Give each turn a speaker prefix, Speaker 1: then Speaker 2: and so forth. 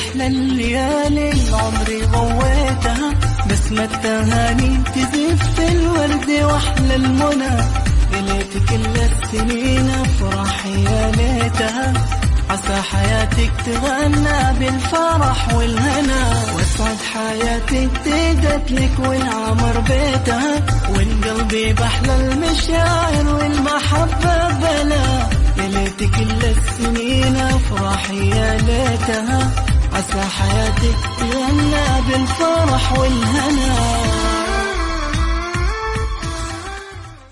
Speaker 1: أحلى الليالي عمري ضويتها، بسمة التهاني تزف الورد وأحلى المنى. ليت كل السنين أفرح يا ليتها، عسى حياتك تغنى بالفرح والهنا. واسعد حياتك تهدت لك والعمر بيتها، والقلبي بحلى المشاعر والمحبة بلا. يا ليت كل السنين أفرح يا ليتها، عسى حياتك تغنى بالفرح والهنا.